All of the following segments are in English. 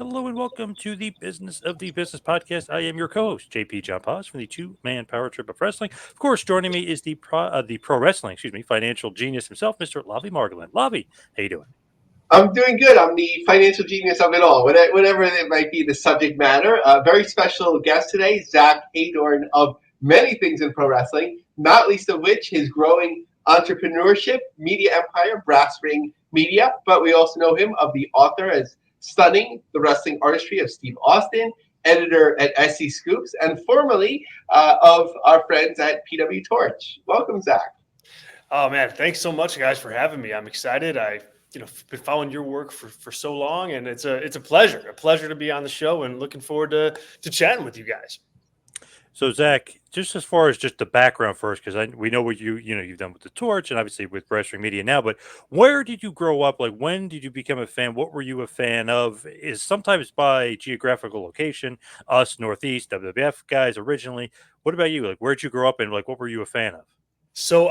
Hello and welcome to the Business of the Business podcast. I am your co-host, JP John Paz from the two-man power trip of wrestling. Of course, joining me is the pro wrestling, financial genius himself, Mr. Lavi Margolin. Lavi, how you doing? I'm doing good. I'm the financial genius of it all, whatever it might be the subject matter. A very special guest today, Zach Haydorn of many things in pro wrestling, not least of which his growing entrepreneurship, media empire, Brass Ring Media. But we also know him of the author as Stunning the Wrestling Artistry of Steve Austin, editor at SC Scoops, and formerly of our friends at PW Torch. Welcome, Zach. Oh man, thanks so much, guys, for having me. I'm excited. I've been following your work for so long, and it's a pleasure to be on the show, and looking forward to chatting with you guys. So, Zach, just as far as just the background first, because we know what you've done with the Torch and obviously with Wrestling Media now, but where did you grow up? Like, when did you become a fan? What were you a fan of? Is sometimes by geographical location, us Northeast WWF guys originally. What about you? Like, where'd you grow up and like what were you a fan of? So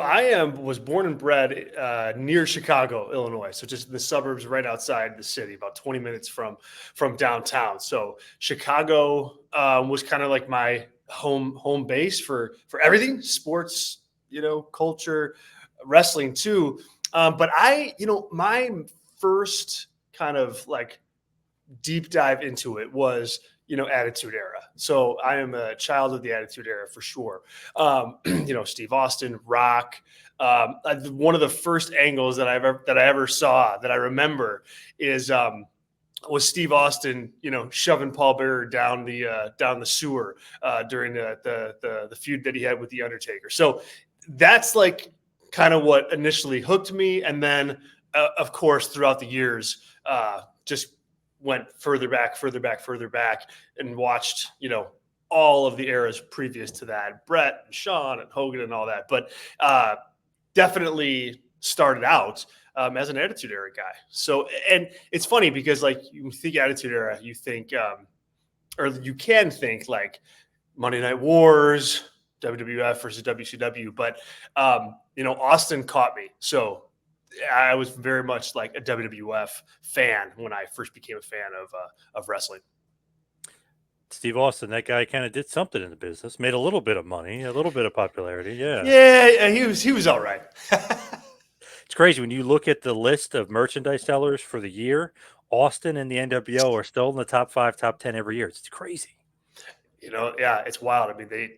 was born and bred near Chicago, Illinois. So just in the suburbs, right outside the city, about 20 minutes from downtown. So Chicago was kind of like my home base for everything, sports, culture, wrestling too. But my first kind of like deep dive into it was Attitude Era. So I am a child of the Attitude Era for sure. Steve Austin, Rock. One of the first angles that I ever saw that I remember is was Steve Austin, shoving Paul Bearer down the sewer during the feud that he had with the Undertaker. So that's like kind of what initially hooked me, and then of course throughout the years, just went further back, and watched, all of the eras previous to that, Brett and Shawn and Hogan and all that. But definitely started out as an Attitude Era guy. So, and it's funny because like you think Attitude Era, you think, or you can think like Monday Night Wars, WWF versus WCW, but Austin caught me. So I was very much like a WWF fan when I first became a fan of wrestling. Steve Austin, that guy kind of did something in the business, made a little bit of money, a little bit of popularity. Yeah, he was all right. It's crazy when you look at the list of merchandise sellers for the year. Austin and the NWO are still in the top 5, top 10 every year. It's crazy. Yeah, it's wild. I mean, they,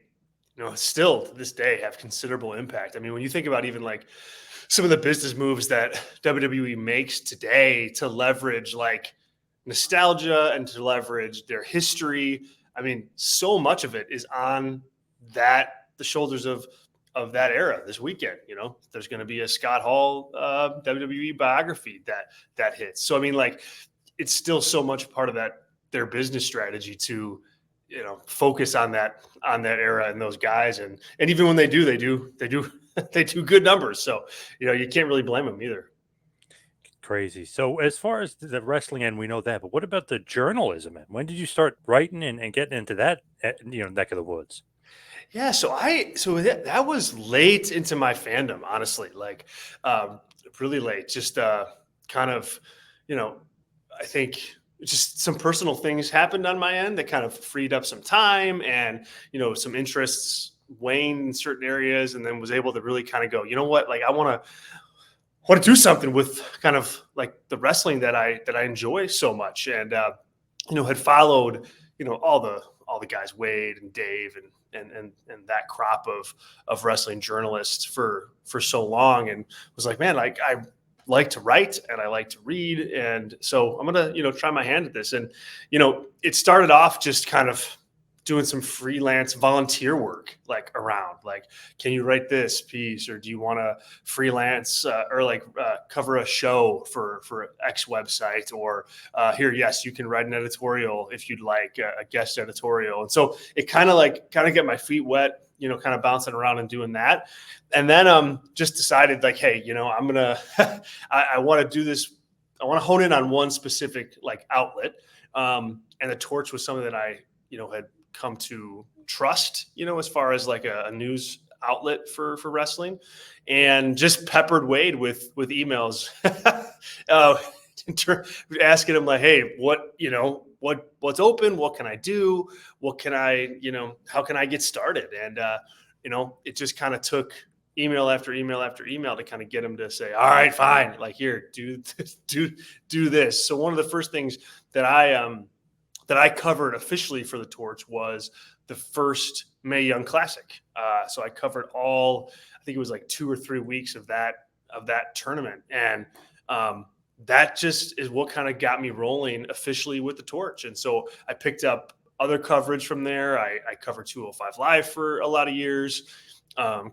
still to this day have considerable impact. I mean, when you think about even like some of the business moves that WWE makes today to leverage like nostalgia and to leverage their history. I mean, so much of it is on the shoulders of that era this weekend. There's going to be a Scott Hall WWE biography that hits. So, I mean, like it's still so much part of their business strategy to, focus on that era and those guys. And even when they do they do good numbers. So, you can't really blame them either. Crazy. So as far as the wrestling end, we know that, but what about the journalism end? When did you start writing and getting into that, neck of the woods? Yeah, so that was late into my fandom, honestly, like really late. Just kind of, I think just some personal things happened on my end that kind of freed up some time, and some interests waned in certain areas, and then was able to really kind of go, like I want to do something with kind of like the wrestling that I enjoy so much, and had followed all the guys, Wade and Dave and that crop of wrestling journalists for so long, and was like, man, like I like to write and I like to read, and so I'm gonna try my hand at this. And it started off just kind of doing some freelance volunteer work, like around, like, can you write this piece, or do you want to freelance or like cover a show for X website, or here, yes, you can write an editorial if you'd like a guest editorial. And so it kind of get my feet wet, kind of bouncing around and doing that. And then just decided like, hey, I'm gonna I want to do this. I want to hone in on one specific like outlet, and the Torch was something that I had come to trust, as far as like a news outlet for wrestling, and just peppered Wade with emails, asking him like, hey, what's open? What can I do? What can I, how can I get started? And, it just kind of took email after email after email to kind of get him to say, all right, fine. Like, here, do this. So one of the first things that I covered officially for the Torch was the first Mae Young Classic. So I covered I think it was like 2 or 3 weeks of that tournament. And that just is what kind of got me rolling officially with the Torch. And so I picked up other coverage from there. I covered 205 Live for a lot of years,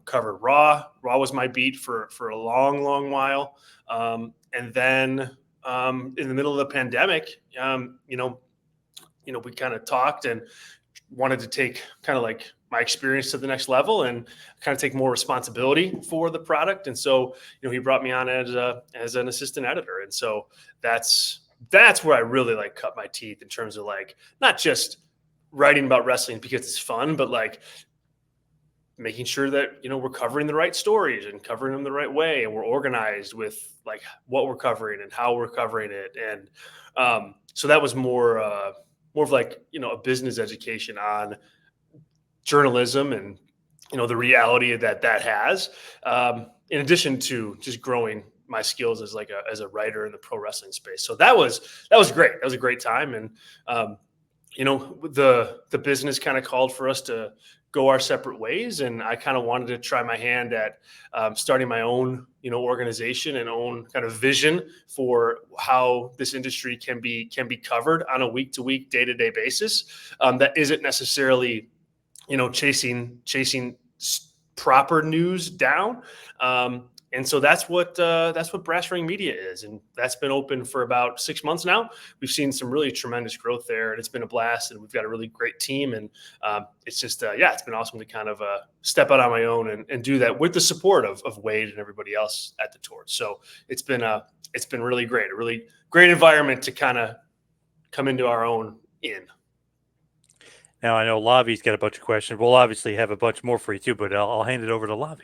covered Raw. Raw was my beat for a long, long while. And then in the middle of the pandemic, we kind of talked and wanted to take kind of like my experience to the next level and kind of take more responsibility for the product. And so, he brought me on as an assistant editor. And so that's where I really like cut my teeth in terms of like, not just writing about wrestling because it's fun, but like making sure that, we're covering the right stories and covering them the right way. And we're organized with like what we're covering and how we're covering it. And so that was more of like, a business education on journalism and, the reality that has, in addition to just growing my skills as a writer in the pro wrestling space. So that was great. That was a great time. And, the business kind of called for us to go our separate ways. And I kind of wanted to try my hand at starting my own, organization and own kind of vision for how this industry can be covered on a week-to-week, day-to-day basis. That isn't necessarily, chasing proper news down. And so that's what Brass Ring Media is. And that's been open for about 6 months now. We've seen some really tremendous growth there, and it's been a blast, and we've got a really great team. And it's just, it's been awesome to kind of step out on my own and do that with the support of Wade and everybody else at the Torch. So it's been really great, a really great environment to kind of come into our own in. Now, I know Lavi's got a bunch of questions. We'll obviously have a bunch more for you too, but I'll hand it over to Lavi.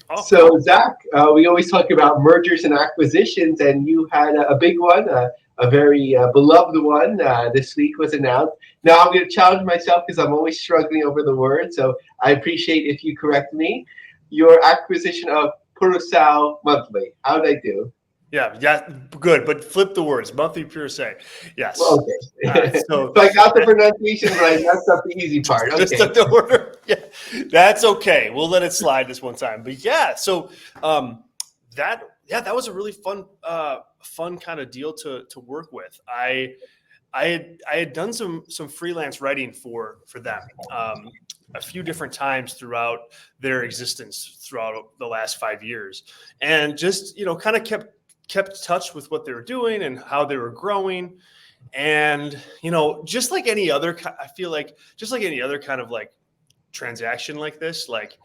Oh. So, Zach, we always talk about mergers and acquisitions, and you had a big one, a very beloved one. This week was announced. Now, I'm going to challenge myself because I'm always struggling over the word, so I appreciate if you correct me. Your acquisition of Purosao Monthly. How did I do? Yeah, good. But flip the words. Monthly Pure Say. Yes. Well, okay. So I got the pronunciation, but I messed up the easy part. Okay. Just the order. Yeah, that's okay. We'll let it slide this one time. But yeah, so that was a really fun kind of deal to work with. I had done some freelance writing for them a few different times throughout their existence throughout the last 5 years, and just kind of kept touch with what they were doing and how they were growing. And, just like any other, I feel like just like any other kind of like transaction like this, like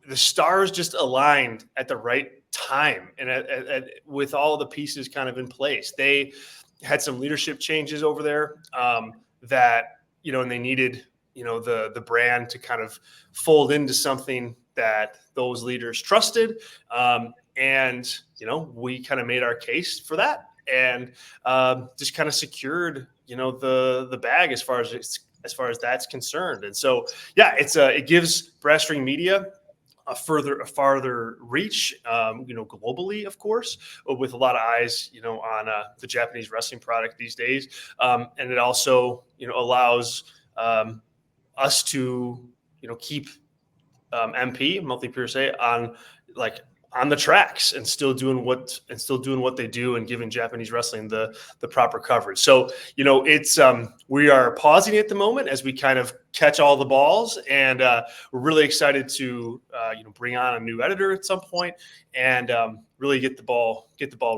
the stars just aligned at the right time and with all the pieces kind of in place. They had some leadership changes over there that, and they needed, the brand to kind of fold into something that those leaders trusted. And, we kind of made our case for that and just kind of secured, the bag as far as that's concerned. And so, yeah, it gives Brass Ring Media a farther reach, globally, of course, with a lot of eyes, on the Japanese wrestling product these days. And it also, allows us to, keep MP, Monthly Pure Say, on the tracks and still doing what they do and giving Japanese wrestling the proper coverage. So, it's we are pausing at the moment as we kind of catch all the balls, and we're really excited to bring on a new editor at some point and really get the ball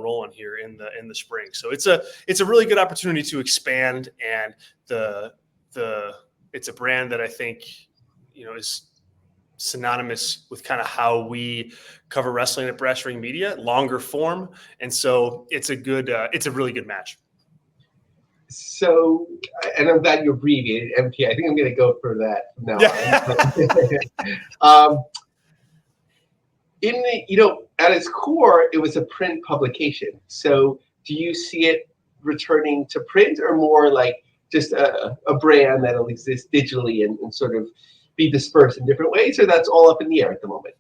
rolling here in the spring. So it's a really good opportunity to expand, and it's a brand that I think is synonymous with kind of how we cover wrestling at Brass Ring Media, longer form. And so it's a really good match. So, and I'm glad you abbreviated MP. I think I'm going to go for that from now on. At its core, it was a print publication. So do you see it returning to print, or more like just a brand that'll exist digitally and sort of be dispersed in different ways, or that's all up in the air at the moment?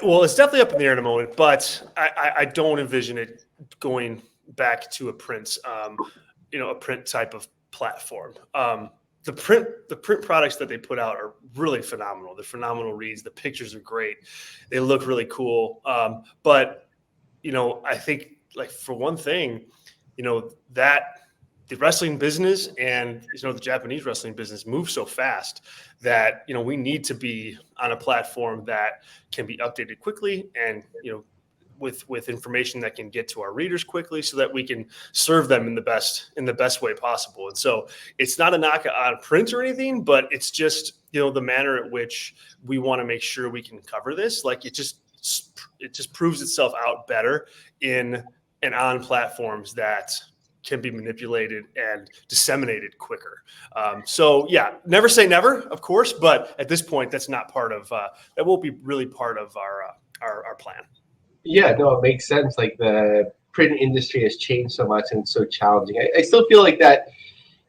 Well, it's definitely up in the air at the moment, but I don't envision it going back to a print, a print type of platform. The print products that they put out are really phenomenal. They're phenomenal reads. The pictures are great. They look really cool. But I think, like, for one thing, that the wrestling business and the Japanese wrestling business move so fast that we need to be on a platform that can be updated quickly, and with information that can get to our readers quickly, so that we can serve them in the best way possible. And so it's not a knock on print or anything, but it's just the manner at which we want to make sure we can cover this. Like, it just proves itself out better in and on platforms that can be manipulated and disseminated quicker. So yeah, never say never, of course, but at this point, that's not part of that won't be really part of our plan. Yeah, no, it makes sense. Like, the print industry has changed so much and it's so challenging. I still feel like that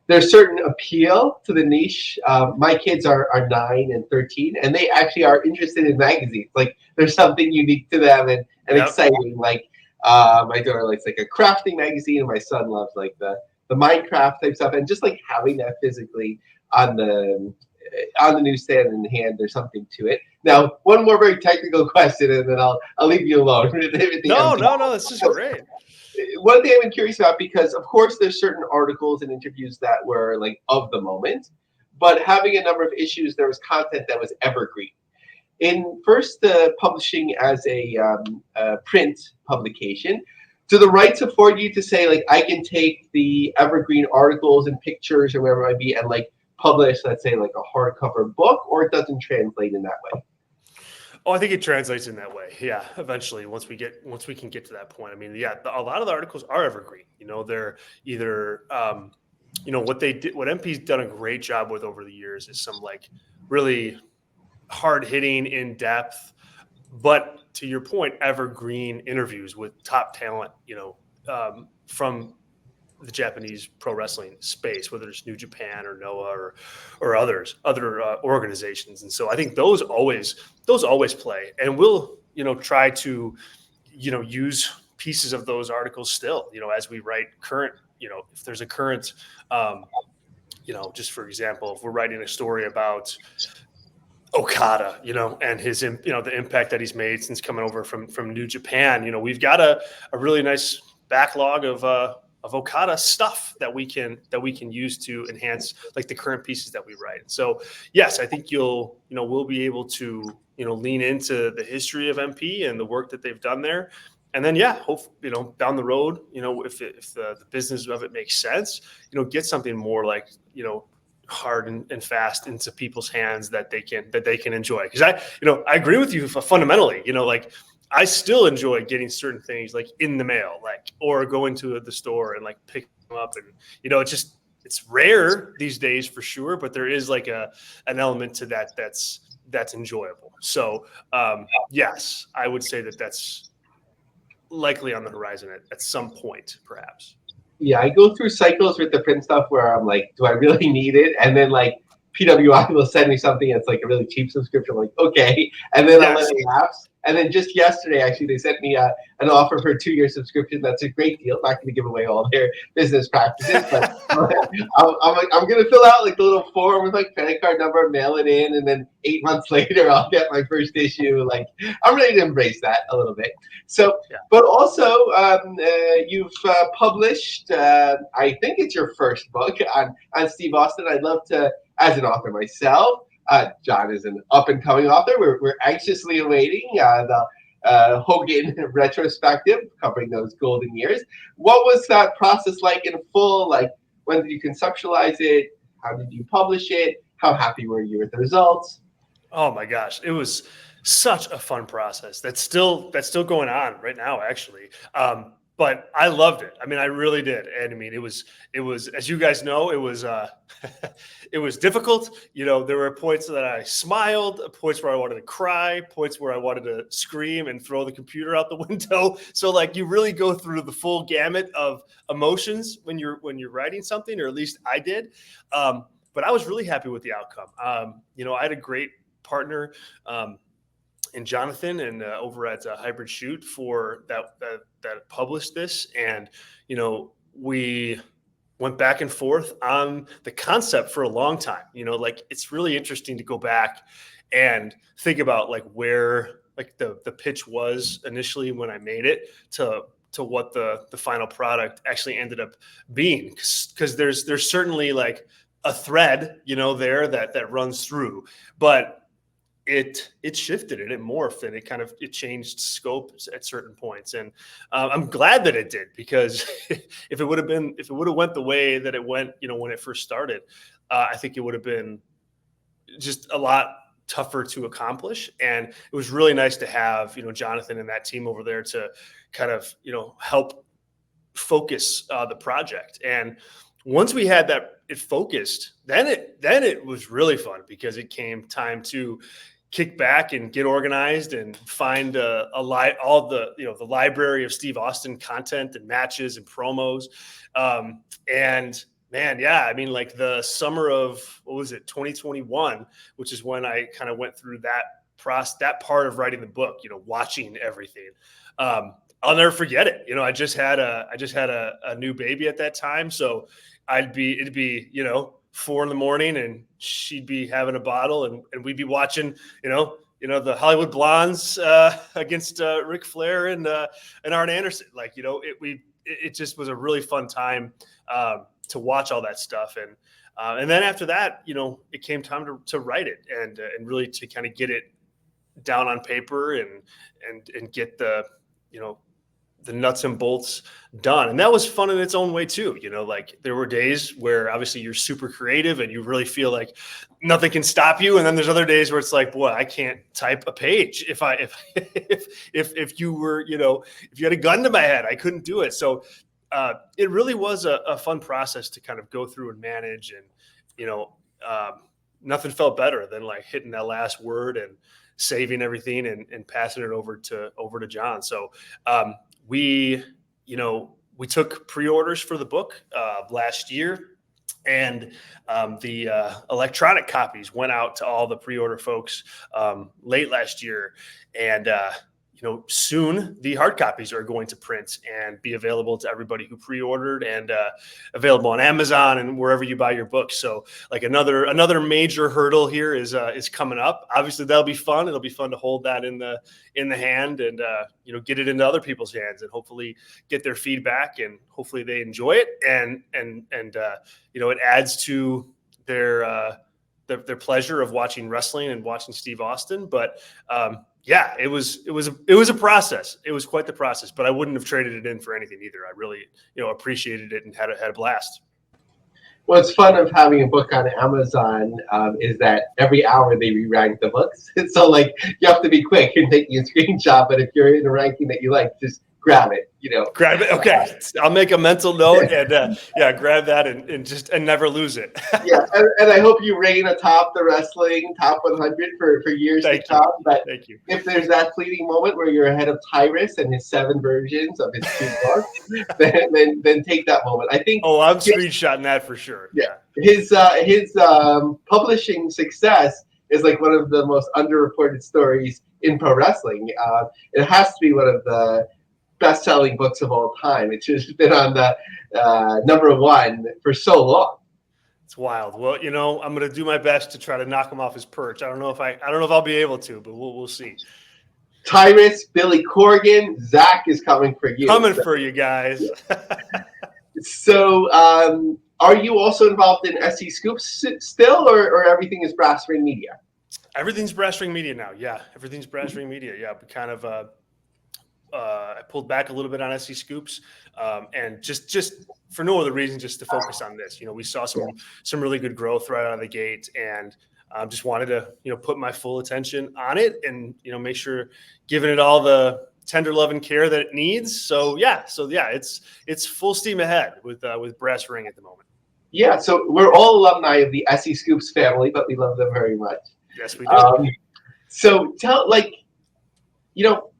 there's certain appeal to the niche. My kids are 9 and 13, and they actually are interested in magazines. Like, there's something unique to them and Yep. exciting. Like, my daughter likes like a crafting magazine, and my son loves like the Minecraft type stuff. And just like having that physically on the newsstand in hand, there's something to it. Now, one more very technical question, and then I'll leave you alone. No, this is great. One thing I've been curious about, because of course there's certain articles and interviews that were like of the moment, but having a number of issues, there was content that was evergreen. In first publishing as a print publication, do the rights afford you to say, like, I can take the evergreen articles and pictures or whatever it might be and like publish, let's say, like a hardcover book, or it doesn't translate in that way? Oh, I think it translates in that way. Yeah, eventually, once we can get to that point. I mean, yeah, a lot of the articles are evergreen. They're either, what they did, what MP's done a great job with over the years is some like really hard hitting, in depth, but to your point, evergreen interviews with top talent. From the Japanese pro wrestling space, whether it's New Japan or Noah or other organizations. And so I think those always play, and we'll try to use pieces of those articles still as we write current. If there's a current, just for example, if we're writing a story about Okada, and his, the impact that he's made since coming over from New Japan, we've got a really nice backlog of Okada stuff that we can use to enhance like the current pieces that we write. So yes, I think we'll be able to lean into the history of MP and the work that they've done there, and then down the road, if the business of it makes sense, get something more like hard and fast into people's hands that they can enjoy. Because I agree with you fundamentally. Like, I still enjoy getting certain things like in the mail, like, or going to the store and like pick them up, and it's rare these days for sure, but there is like an element to that that's enjoyable. So yes, I would say that's likely on the horizon at some point, perhaps. Yeah, I go through cycles with the print stuff where I'm like, do I really need it? And then like PWI will send me something that's like a really cheap subscription. I'm like, okay. And then I'll let it lapse. And then just yesterday, actually, they sent me an offer for a 2-year subscription. That's a great deal. Not going to give away all their business practices, but I'm going to fill out like the little form with like credit card number, mail it in, and then 8 months later, I'll get my first issue. Like, I'm ready to embrace that a little bit. So, yeah. But also, you've published, I think it's your first book on Steve Austin. I'd love to, as an author myself. John is an up-and-coming author. We're anxiously awaiting the Hogan retrospective, covering those golden years. What was that process like in full? Like, when did you conceptualize it? How did you publish it? How happy were you with the results? Oh my gosh, it was such a fun process. That's still going on right now, actually. but I loved it. I mean, I really did. And I mean, it was, as you guys know, it was, it was difficult. You know, there were points that I smiled, points where I wanted to cry, points where I wanted to scream and throw the computer out the window. So like, you really go through the full gamut of emotions when you're writing something, or at least I did. But I was really happy with the outcome. You know, I had a great partner, and Jonathan, and over at Hybrid Shoot for that published this, and you know, we went back and forth on the concept for a long time. You know, like, it's really interesting to go back and think about like where like the pitch was initially when I made it to what the final product actually ended up being, because there's certainly like a thread, you know, there that runs through, but it shifted and it morphed and it changed scope at certain points. And I'm glad that it did, because if it would have went the way that it went, you know, when it first started, I think it would have been just a lot tougher to accomplish. And it was really nice to have, you know, Jonathan and that team over there to kind of, you know, help focus the project. And once we had that, it focused, then it was really fun, because it came time to kick back and get organized and find all the, you know, the library of Steve Austin content and matches and promos. And man, yeah, I mean, like the summer of, 2021, which is when I kind of went through that part of writing the book, you know, watching everything. I'll never forget it. You know, I just had a new baby at that time. So it'd be, you know, 4 a.m. and she'd be having a bottle and we'd be watching, you know, the Hollywood Blondes against Ric Flair and Arn Anderson. Like, you know, it just was a really fun time to watch all that stuff. And then after that, you know, it came time to write it and really to kind of get it down on paper and get the, you know, the nuts and bolts done. And that was fun in its own way too. You know, like there were days where obviously you're super creative and you really feel like nothing can stop you. And then there's other days where it's like, boy, I can't type a page. If you were, you know, if you had a gun to my head, I couldn't do it. So it really was a fun process to kind of go through and manage. And, you know, nothing felt better than like hitting that last word and saving everything and passing it over to John. So, we took pre-orders for the book last year, and the electronic copies went out to all the pre-order folks late last year. And, you know, soon the hard copies are going to print and be available to everybody who pre-ordered, and available on Amazon and wherever you buy your books. So like another major hurdle here is coming up. Obviously that'll be fun. It'll be fun to hold that in the hand and, you know, get it into other people's hands and hopefully get their feedback and hopefully they enjoy it. And you know, it adds to their pleasure of watching wrestling and watching Steve Austin. But, yeah, it was a process. It was quite the process, but I wouldn't have traded it in for anything either. I really, you know, appreciated it and had a blast. What's fun of having a book on Amazon is that every hour they re-rank the books. So like you have to be quick in taking a screenshot, but if you're in a ranking that you like, just grab it, you know. Grab it. Okay. I'll make a mental note and grab that and never lose it. Yeah. And I hope you reign atop the wrestling top 100 for years to come. But thank you. If there's that fleeting moment where you're ahead of Tyrus and his 7 versions of his 2 books, then take that moment. I think. Oh, I'm screenshotting that for sure. Yeah. His publishing success is like one of the most underreported stories in pro wrestling. It has to be one of the best-selling books of all time. It's just been on the number 1 for so long. It's wild. Well, you know, I'm going to do my best to try to knock him off his perch. I don't know if I'll be able to, but we'll see. Tyrus, Billy Corgan, Zach is coming for you. For you guys. Yeah. So, are you also involved in SC Scoops still, or everything is Brass Ring Media? Everything's Brass Ring Media now. Yeah, everything's Brass Ring Media. Yeah, we kind of I pulled back a little bit on SC Scoops, and just for no other reason, just to focus on this. You know, we saw some really good growth right out of the gate, and just wanted to, you know, put my full attention on it, and, you know, make sure giving it all the tender love and care that it needs. So yeah, it's full steam ahead with Brass Ring at the moment. Yeah, so we're all alumni of the SE Scoops family, but we love them very much. Yes, we do. So tell,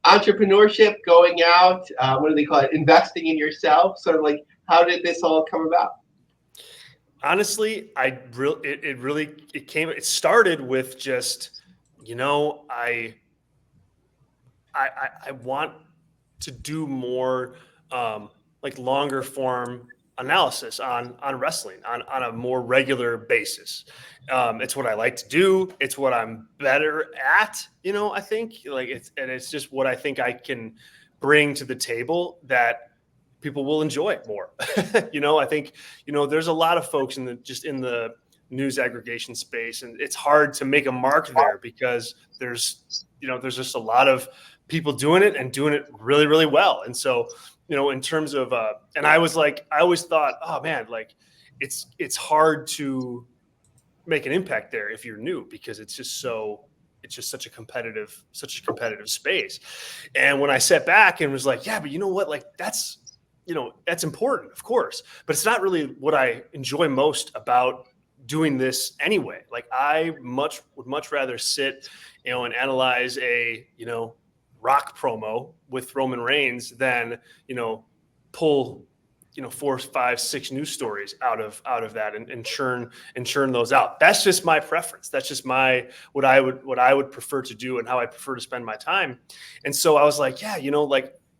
entrepreneurship, going out, what do they call it? Investing in yourself. Sort of like, how did this all come about? Honestly, it started with just, I want to do more longer form analysis on wrestling on a more regular basis. It's what I like to do. It's what I'm better at, I think it's just what I think I can bring to the table that people will enjoy more. I think, there's a lot of folks in the news aggregation space, and it's hard to make a mark there because there's just a lot of people doing it and doing it really, really well. And so, in terms of, and I always thought, oh man, it's hard to make an impact there if you're new, because it's just such a competitive space. And when I sat back and was like, yeah, but you know what, that's important, of course, but it's not really what I enjoy most about doing this anyway. I would much rather sit, and analyze a, Rock promo with Roman Reigns than, pull, 4, 5, 6 news stories out of that and churn those out. That's just my preference. That's just what I would prefer to do and how I prefer to spend my time. And so I was like, yeah,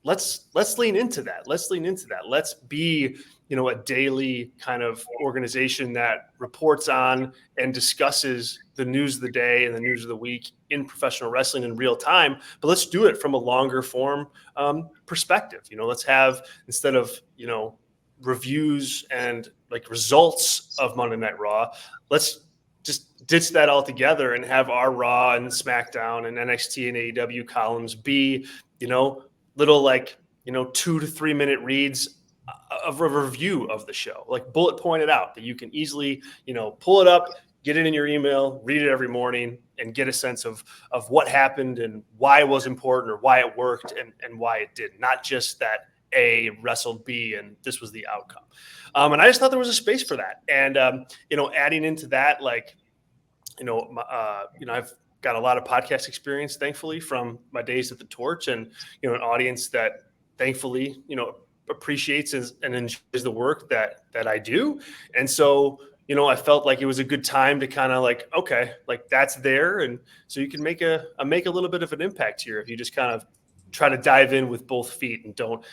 let's lean into that. Let's be, a daily kind of organization that reports on and discusses the news of the day and the news of the week in professional wrestling in real time. But let's do it from a longer form perspective. Let's have, instead of, reviews and results of Monday Night Raw, let's just ditch that all together and have our Raw and SmackDown and NXT and AEW columns be, little 2 to 3 minute reads of a review of the show, bullet pointed out that you can easily, pull it up, get it in your email, read it every morning, and get a sense of what happened and why it was important or why it worked and why it didn't. Not just that A wrestled B and this was the outcome. And I just thought there was a space for that. And, adding into that, I've got a lot of podcast experience, thankfully, from my days at the Torch, and, an audience that thankfully, appreciates and enjoys the work that I do. And so, I felt like it was a good time to kind of okay, that's there. And so you can make a little bit of an impact here if you just kind of try to dive in with both feet and don't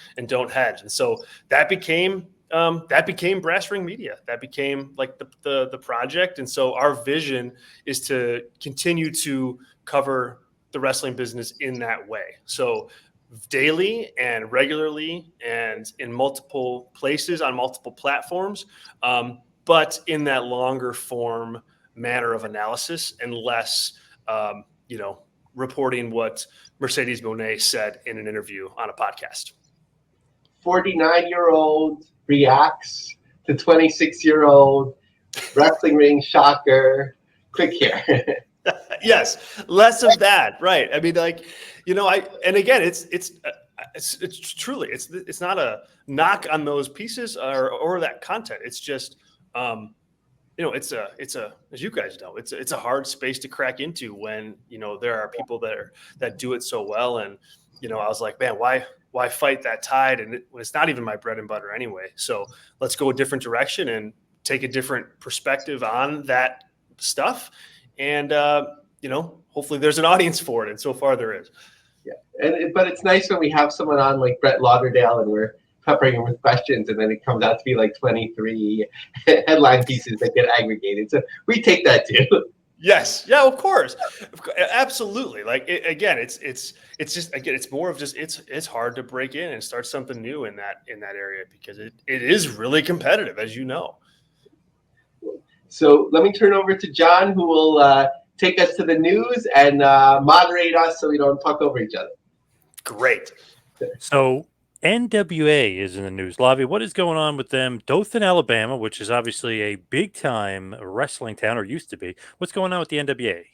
hedge. And so that became Brass Ring Media. That became the project. And so our vision is to continue to cover the wrestling business in that way. So daily and regularly and in multiple places on multiple platforms, but in that longer form manner of analysis and less, reporting what Mercedes Moné said in an interview on a podcast. 49-year-old reacts to 26-year-old wrestling ring shocker. Quick here. Yes, less of that, right? I mean, and again, it's truly, it's not a knock on those pieces or that content. It's just, it's a, as you guys know, it's a hard space to crack into when, there are people that do it so well. And, I was like, man, why fight that tide? And it's not even my bread and butter anyway. So let's go a different direction and take a different perspective on that stuff. And, hopefully there's an audience for it. And so far there is. Yeah. But it's nice when we have someone on like Brett Lauderdale and we're peppering him with questions, and then it comes out to be 23 headline pieces that get aggregated. So we take that too. Yes. Yeah, of course. Absolutely. It's more of just, it's hard to break in and start something new in that area, because it is really competitive, as you know. So let me turn over to John, who will take us to the news and moderate us so we don't talk over each other. Great. So NWA is in the news. Lavi, what is going on with them? Dothan, Alabama, which is obviously a big-time wrestling town, or used to be. What's going on with the NWA?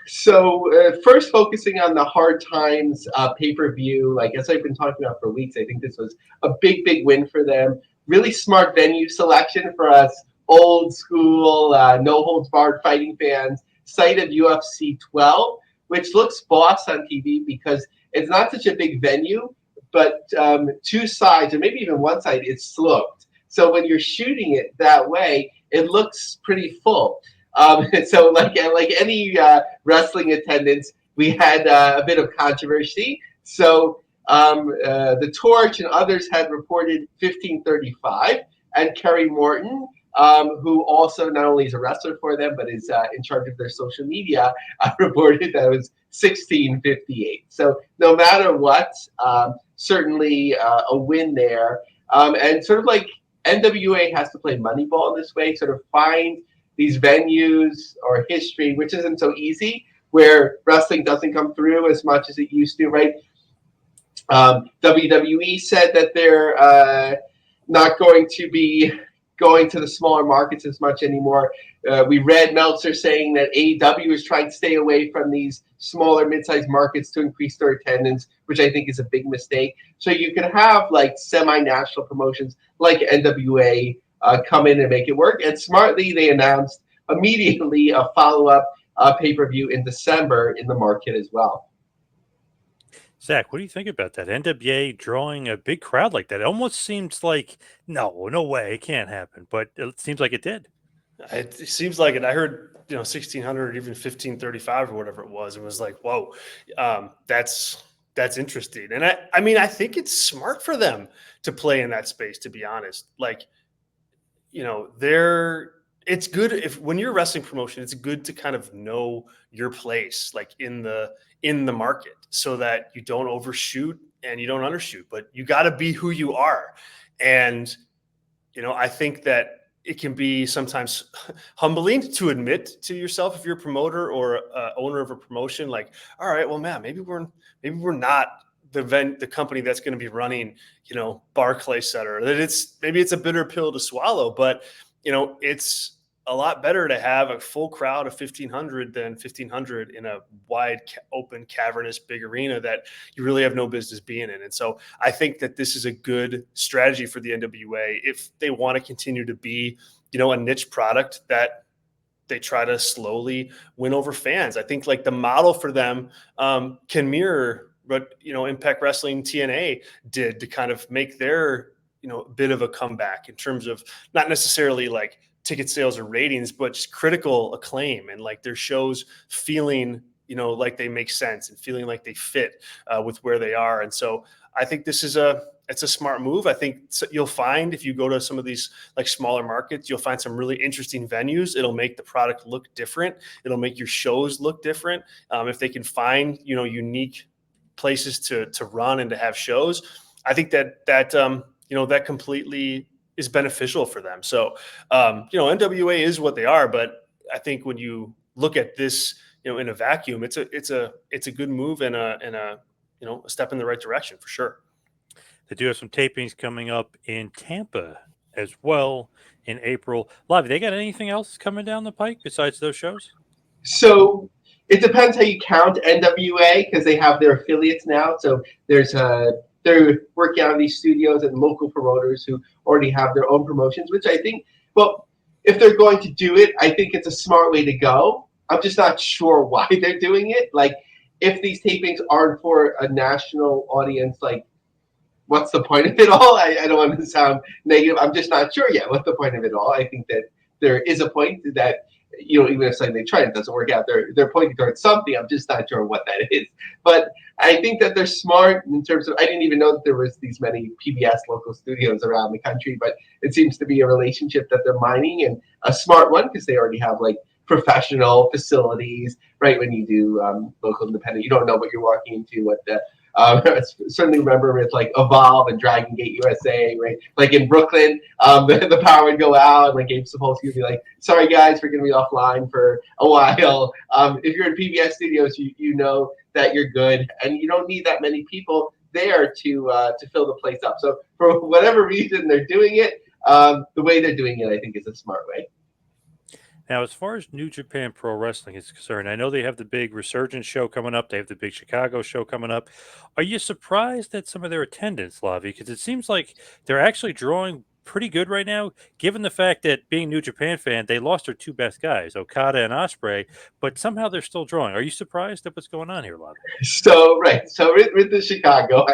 So first, focusing on the Hard Times pay-per-view, like as I've been talking about for weeks, I think this was a big, big win for them. Really smart venue selection for us old school, no holds barred fighting fans. Site of UFC 12, which looks boss on TV because it's not such a big venue, but two sides, or maybe even one side, is sloped. So when you're shooting it that way, it looks pretty full. So like any wrestling attendance, we had a bit of controversy. So the Torch and others had reported 1535, and Kerry Morton, who also not only is a wrestler for them, but is in charge of their social media, reported that it was 1658. So no matter what, certainly a win there. And sort of like NWA has to play Moneyball in this way, sort of find these venues or history, which isn't so easy, where wrestling doesn't come through as much as it used to, right? WWE said that they're not going to be going to the smaller markets as much anymore. We read Meltzer saying that AEW is trying to stay away from these smaller, mid-sized markets to increase their attendance, which I think is a big mistake. So you can have like semi-national promotions like NWA come in and make it work. And smartly, they announced immediately a follow-up pay-per-view in December in the market as well. Zach, what do you think about that? NWA drawing a big crowd like that. It almost seems like, no way, it can't happen. But it seems like it did. It seems like it. I heard, 1600, even 1535 or whatever it was. It was like, whoa, that's interesting. And I mean, I think it's smart for them to play in that space, to be honest. Like, it's good if when you're a wrestling promotion, it's good to kind of know your place, like in the market, so that you don't overshoot and you don't undershoot, but you got to be who you are. And, I think that it can be sometimes humbling to admit to yourself, if you're a promoter or owner of a promotion, like, all right, well, man, maybe we're not the company that's going to be running, Barclays Center. That maybe it's a bitter pill to swallow, but it's a lot better to have a full crowd of 1,500 than 1,500 in a wide, open, cavernous, big arena that you really have no business being in. And so I think that this is a good strategy for the NWA if they want to continue to be, a niche product that they try to slowly win over fans. I think like the model for them can mirror what, Impact Wrestling TNA did to kind of make their, bit of a comeback in terms of not necessarily like ticket sales or ratings, but just critical acclaim and like their shows feeling, like they make sense and feeling like they fit with where they are. And so I think this is it's a smart move. I think you'll find if you go to some of these like smaller markets, you'll find some really interesting venues. It'll make the product look different. It'll make your shows look different. If they can find, unique places to run and to have shows, I think that completely is beneficial for them. So, NWA is what they are, but I think when you look at this, in a vacuum, it's a good move and a step in the right direction for sure. They do have some tapings coming up in Tampa as well in April. Lavi, they got anything else coming down the pike besides those shows? So it depends how you count NWA because they have their affiliates now. So they're working out of these studios and local promoters who already have their own promotions, which I think, well, if they're going to do it, I think it's a smart way to go. I'm just not sure why they're doing it. Like, if these tapings aren't for a national audience, like, what's the point of it all? I don't want to sound negative. I'm just not sure yet what's the point of it all. I think that there is a point that, even if something they try and it doesn't work out, they're pointing towards something. I'm just not sure what that is. But I think that they're smart in terms of, I didn't even know that there was these many PBS local studios around the country, but it seems to be a relationship that they're mining, and a smart one because they already have like professional facilities, right? When you do local independent, you don't know what you're walking into, what the I certainly remember with like Evolve and Dragon Gate USA, right? Like in Brooklyn, the power would go out, and like Gabe Sapolsky would be like, "Sorry guys, we're gonna be offline for a while." If you're in PBS studios, you know that you're good, and you don't need that many people there to fill the place up. So for whatever reason they're doing it, the way they're doing it, I think, is a smart way. Now, as far as New Japan Pro Wrestling is concerned, I know they have the big Resurgence show coming up. They have the big Chicago show coming up. Are you surprised at some of their attendance, Lavi? Because it seems like they're actually drawing pretty good right now, given the fact that being New Japan fan, they lost their two best guys, Okada and Osprey, but somehow they're still drawing. Are you surprised at what's going on here, Lavi? So right, so with the Chicago,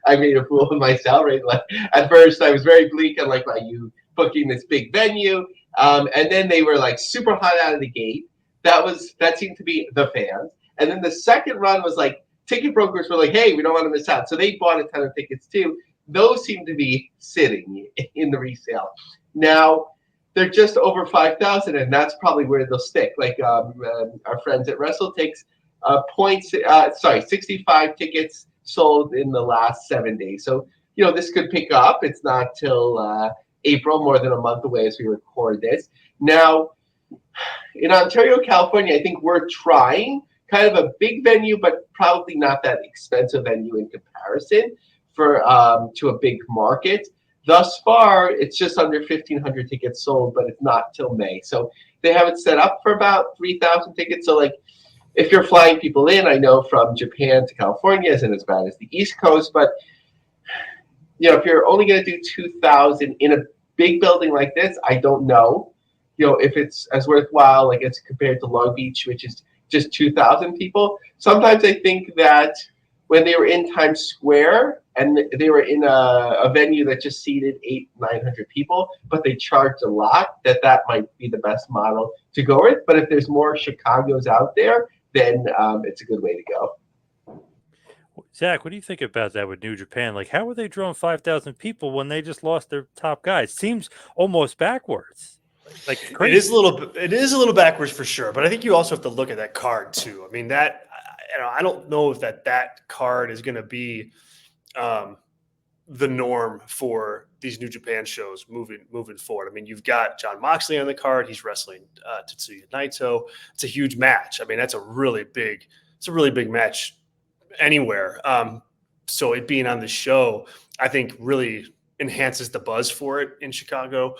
I made a fool of myself. Right, like at first I was very bleak on like, you booking this big venue, and then they were like super hot out of the gate. That seemed to be the fans, and then the second run was like ticket brokers were like, hey, we don't want to miss out, so they bought a ton of tickets too. Those seem to be sitting in the resale now. They're just over 5,000, and that's probably where they'll stick. Like our friends at WrestleTix points. 65 tickets sold in the last 7 days. So this could pick up. It's not till April, more than a month away as we record this. Now, in Ontario, California, I think we're trying kind of a big venue, but probably not that expensive venue in comparison for to a big market. Thus far, it's just under 1,500 tickets sold, but it's not till May. So they have it set up for about 3,000 tickets. So like, if you're flying people in, I know from Japan to California isn't as bad as the East Coast, but if you're only going to do 2,000 in a big building like this, I don't know, if it's as worthwhile, like it's compared to Long Beach, which is just 2,000 people. Sometimes I think that when they were in Times Square and they were in a venue that just seated 800-900 people, but they charged a lot, that might be the best model to go with. But if there's more Chicago's out there, then it's a good way to go. Zach, what do you think about that with New Japan? Like, how are they drawing 5,000 people when they just lost their top guys? Seems almost backwards. Like crazy. It is a little backwards for sure, but I think you also have to look at that card too. I mean, I don't know if that card is going to be the norm for these New Japan shows moving forward. I mean, you've got Jon Moxley on the card. He's wrestling Tetsuya Naito. It's a huge match. I mean, it's a really big match anywhere. So it being on the show, I think really enhances the buzz for it in Chicago.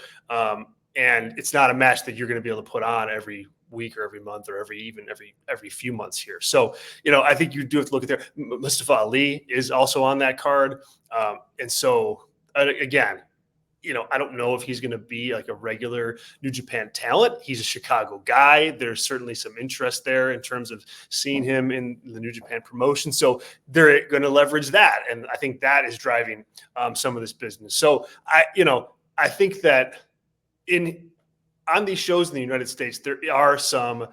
And it's not a match that you're going to be able to put on every week or every month or every few months here. So, I think you do have to look at there. Mustafa Ali is also on that card. And so again, I don't know if he's going to be like a regular New Japan talent. He's a Chicago guy. There's certainly some interest there in terms of seeing him in the New Japan promotion. So they're going to leverage that. And I think that is driving some of this business. So I think that on these shows in the United States, there are some,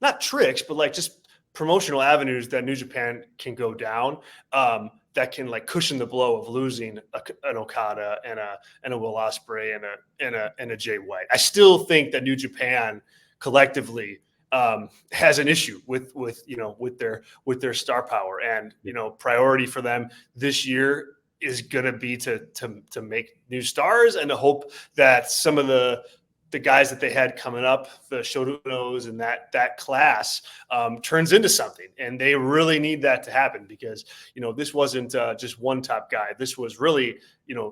not tricks, but like just promotional avenues that New Japan can go down that can like cushion the blow of losing an Okada and a Will Ospreay and a Jay White. I still think that New Japan collectively has an issue with their star power, and priority for them this year is going to be to make new stars and to hope that some of the guys that they had coming up, the Shodonos and that class turns into something. And they really need that to happen because, this wasn't just one top guy. This was really,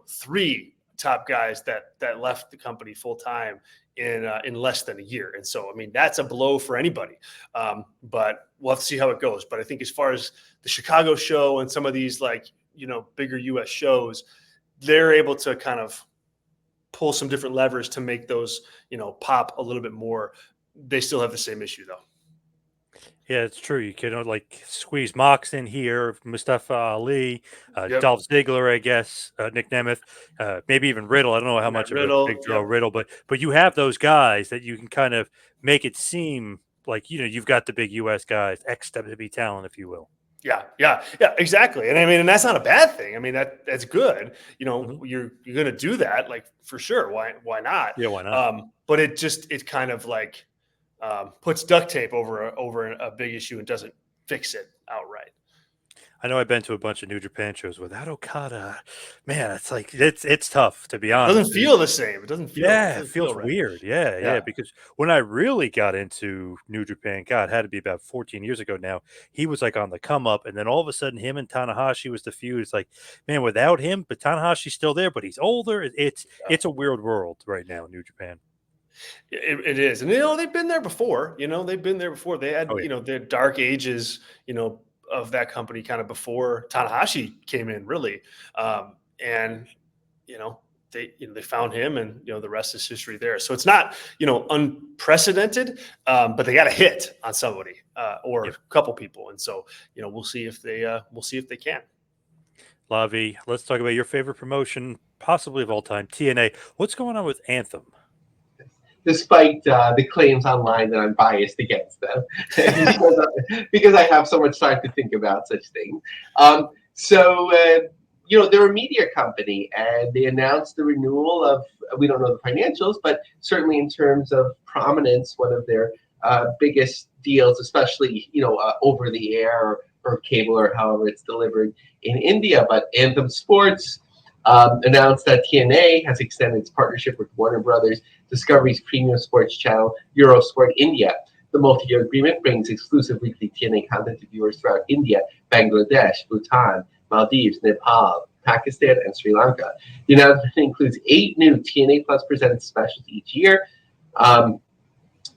3 top guys that left the company full time in less than a year. And so, I mean, that's a blow for anybody. But we'll have to see how it goes. But I think as far as the Chicago show and some of these bigger US shows, they're able to kind of pull some different levers to make those, pop a little bit more. They still have the same issue though. Yeah, it's true. You can squeeze Mox in here, Mustafa Ali, Yep. Dolph Ziggler, I guess, Nick Nemeth, maybe even Riddle. I don't know how much Riddle, of a big draw yep. Riddle, but you have those guys that you can kind of make it seem like you've got the big U.S. guys, XWB talent, if you will. Yeah, exactly. And I mean, and that's not a bad thing. I mean, that's good. You're going to do that, like for sure. Why not? Yeah, why not? But it kind of like puts duct tape over a big issue and doesn't fix it outright. I know I've been to a bunch of New Japan shows without Okada. Man, it's like it's tough, to be honest. It doesn't feel the same. It doesn't feel. Yeah, it it feels right. weird. Yeah. Because when I really got into New Japan, God, it had to be about 14 years ago now. He was like on the come up, and then all of a sudden, him and Tanahashi was the feud. It's like, man, without him, but Tanahashi's still there, but he's older. It's a weird world right now, New Japan. It is, and they've been there before. They've been there before. They had Oh yeah. their dark ages. Of that company kind of before Tanahashi came in, really, and you know they found him, and the rest is history there. So it's not unprecedented, but they got a hit on somebody or a couple people, and so we'll see if they can. Lavi, let's talk about your favorite promotion, possibly of all time, TNA. What's going on with Anthem? Despite the claims online that I'm biased against them, because I have so much time to think about such things. They're a media company, and they announced the renewal of, we don't know the financials, but certainly in terms of prominence, one of their biggest deals, especially, over the air or cable or however it's delivered in India. But Anthem Sports announced that TNA has extended its partnership with Warner Brothers Discovery's premium sports channel, Eurosport India. The multi-year agreement brings exclusive weekly TNA content to viewers throughout India, Bangladesh, Bhutan, Maldives, Nepal, Pakistan, and Sri Lanka. The announcement includes 8 new TNA Plus presented specials each year.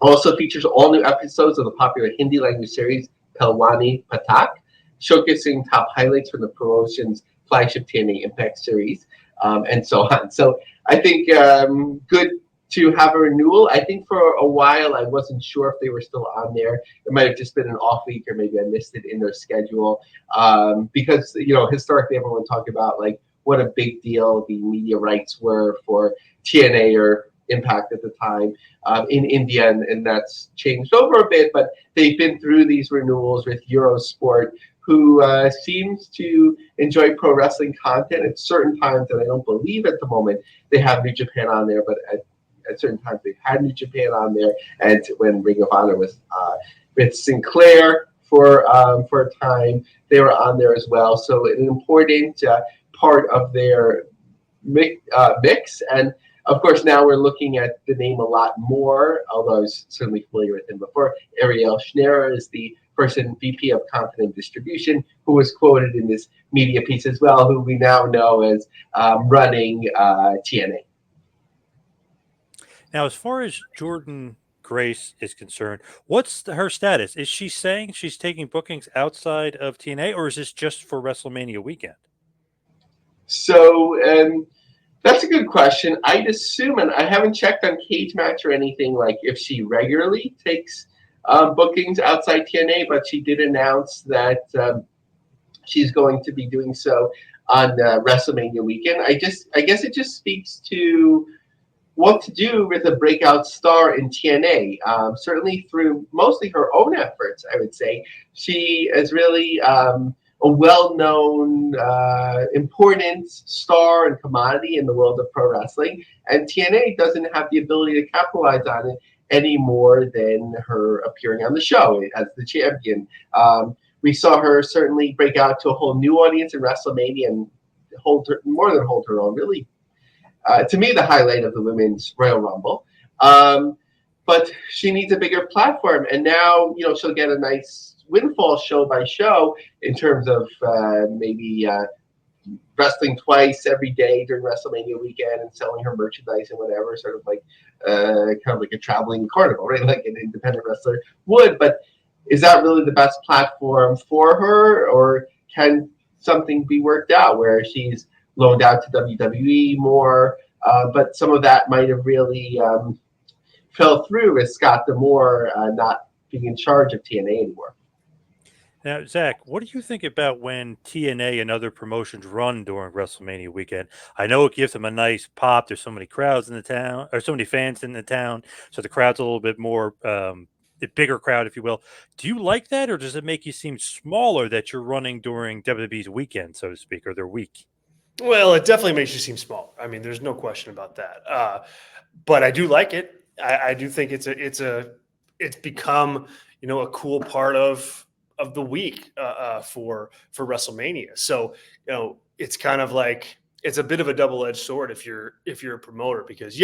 Also features all new episodes of the popular Hindi language series Pelwani Patak, showcasing top highlights from the promotion's flagship TNA Impact series, and so on. So I think good to have a renewal. I think for a while I wasn't sure if they were still on there. It might have just been an off week, or maybe I missed it in their schedule, because historically everyone talked about like what a big deal the media rights were for TNA or Impact at the time in India, and that's changed over a bit. But they've been through these renewals with Eurosport, who seems to enjoy pro wrestling content at certain times, and I don't believe at the moment they have New Japan on there, but at certain times they've had New Japan on there, and when Ring of Honor was with Sinclair for a time, they were on there as well. So an important part of their mix, and of course now we're looking at the name a lot more, although I was certainly familiar with him before. Ariel Schneider is the person, VP of Content and Distribution, who was quoted in this media piece as well, who we now know as running TNA. Now, as far as Jordan Grace is concerned, what's her status? Is she saying she's taking bookings outside of TNA, or is this just for WrestleMania weekend? So that's a good question. I'd assume, and I haven't checked on Cage Match or anything, like if she regularly takes bookings outside TNA, but she did announce that she's going to be doing so on WrestleMania weekend. I guess it just speaks to what to do with a breakout star in TNA. Certainly through mostly her own efforts, I would say. She is really a well-known, important star and commodity in the world of pro wrestling, and TNA doesn't have the ability to capitalize on it any more than her appearing on the show as the champion. We saw her certainly break out to a whole new audience in WrestleMania and hold her own, really. To me, the highlight of the Women's Royal Rumble. But she needs a bigger platform, and now she'll get a nice windfall show by show in terms of maybe wrestling twice every day during WrestleMania weekend and selling her merchandise and whatever, sort of like kind of like a traveling carnival, right? Like an independent wrestler would. But is that really the best platform for her, or can something be worked out where she's loaned out to WWE more, but some of that might have really fell through with Scott D'Amore not being in charge of TNA anymore. Now, Zach, what do you think about when TNA and other promotions run during WrestleMania weekend? I know it gives them a nice pop. There's so many crowds in the town, or so many fans in the town, so the crowd's a little bit more, a bigger crowd, if you will. Do you like that, or does it make you seem smaller that you're running during WWE's weekend, so to speak, or their week? Well, it definitely makes you seem small. I mean, there's no question about that. But I do like it. I do think it's become a cool part of the week for WrestleMania. So it's kind of like it's a bit of a double-edged sword if you're a promoter, because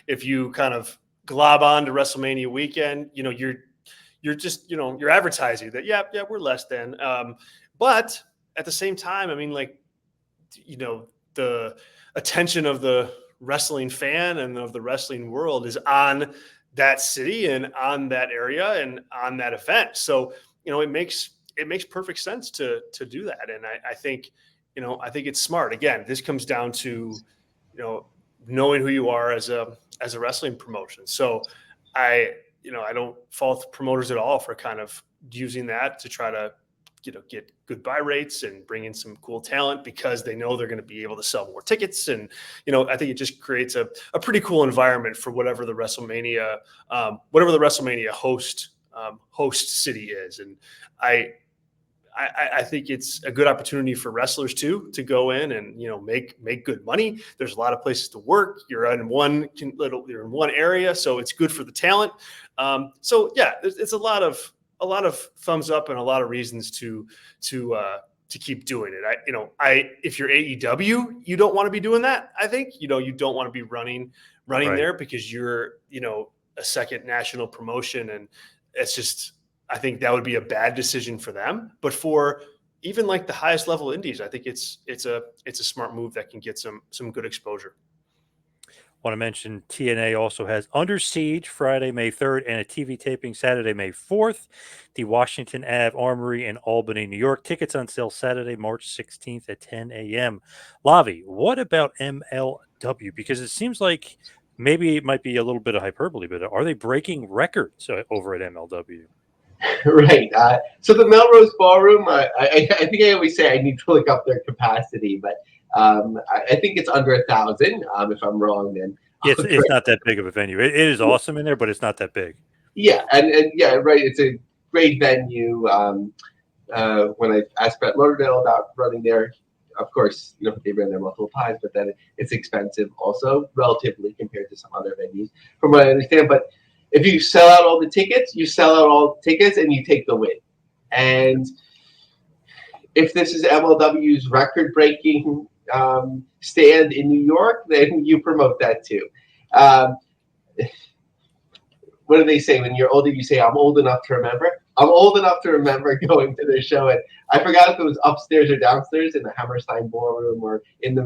if you kind of glob on to WrestleMania weekend, you're just you're advertising that we're less than. But at the same time, I mean, like, the attention of the wrestling fan and of the wrestling world is on that city and on that area and on that event. So, it makes perfect sense to do that. And I think, I think it's smart. Again, this comes down to, knowing who you are as a wrestling promotion. So I don't fault promoters at all for kind of using that to try to, get good buy rates and bring in some cool talent because they know they're going to be able to sell more tickets. And, I think it just creates a pretty cool environment for whatever the WrestleMania host city is. And I think it's a good opportunity for wrestlers too, to go in and, make good money. There's a lot of places to work. You're in one area, so it's good for the talent. So yeah, it's a lot of thumbs up and a lot of reasons to keep doing it. If you're AEW, you don't want to be doing that. I think, you don't want to be running Right. there because you're, a second national promotion. And it's just, I think that would be a bad decision for them. But for even like the highest level indies, I think it's a smart move that can get some good exposure. Want to mention TNA also has Under Siege Friday, May 3rd, and a TV taping Saturday, May 4th. The Washington Ave Armory in Albany, New York. Tickets on sale Saturday, March 16th at 10 a.m. Lavi, what about MLW? Because it seems like maybe it might be a little bit of hyperbole, but are they breaking records over at MLW? Right. So the Melrose Ballroom, I think I always say I need to look up their capacity, but I think it's under 1,000. If I'm wrong, then It's not that big of a venue. It is awesome in there, but it's not that big. Yeah, and yeah, right. It's a great venue. When I asked Brett Lauderdale about running there, of course, they ran there multiple times, but then it's expensive also, relatively compared to some other venues, from what I understand. But if you sell out all the tickets, and you take the win. And if this is MLW's record-breaking stand in New York, then you promote that too. What do they say when you're older? You say, "I'm old enough to remember." I'm old enough to remember going to their show, and I forgot if it was upstairs or downstairs in the Hammerstein Ballroom or in the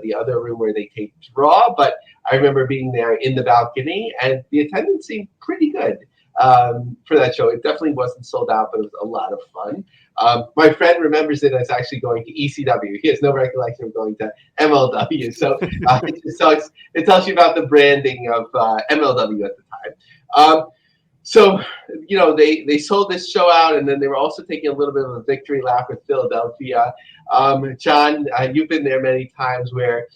the other room where they taped Raw. But I remember being there in the balcony, and the attendance seemed pretty good for that show. It definitely wasn't sold out, but it was a lot of fun. My friend remembers it as actually going to ECW. He has no recollection of going to MLW. So it tells you about the branding of MLW at the time. So they sold this show out, and then they were also taking a little bit of a victory lap with Philadelphia. John, you've been there many times where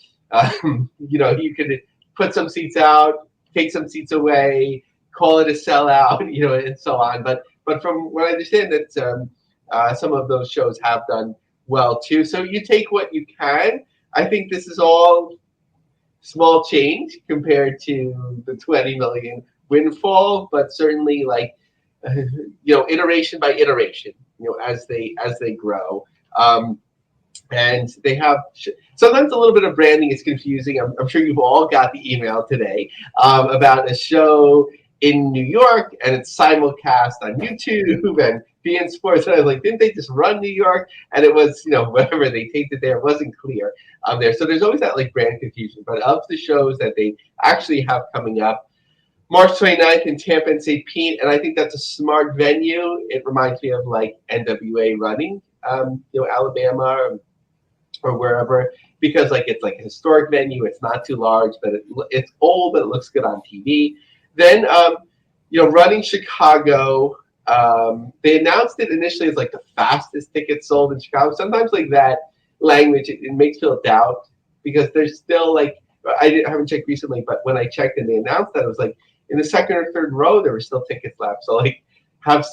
you could put some seats out, take some seats away, call it a sellout, and so on. But from what I understand, that some of those shows have done well too. So you take what you can. I think this is all small change compared to the 20 million windfall, but certainly iteration by iteration, as they grow. And they have sometimes a little bit of branding is confusing. I'm sure you've all got the email today about a show in New York, and it's simulcast on YouTube and beIN Sports. And I was like, didn't they just run New York? And it was, whatever they taped it there, it wasn't clear there. So there's always that brand confusion. But of the shows that they actually have coming up, March 29th in Tampa and St. Pete, and I think that's a smart venue. It reminds me of NWA running, Alabama or wherever, because it's a historic venue. It's not too large, but it's old, but it looks good on TV. Then, running Chicago, they announced it initially as the fastest ticket sold in Chicago. Sometimes that language, it makes me doubt, because there's still I haven't checked recently, but when I checked and they announced that, it was in the second or third row, there were still tickets left. So have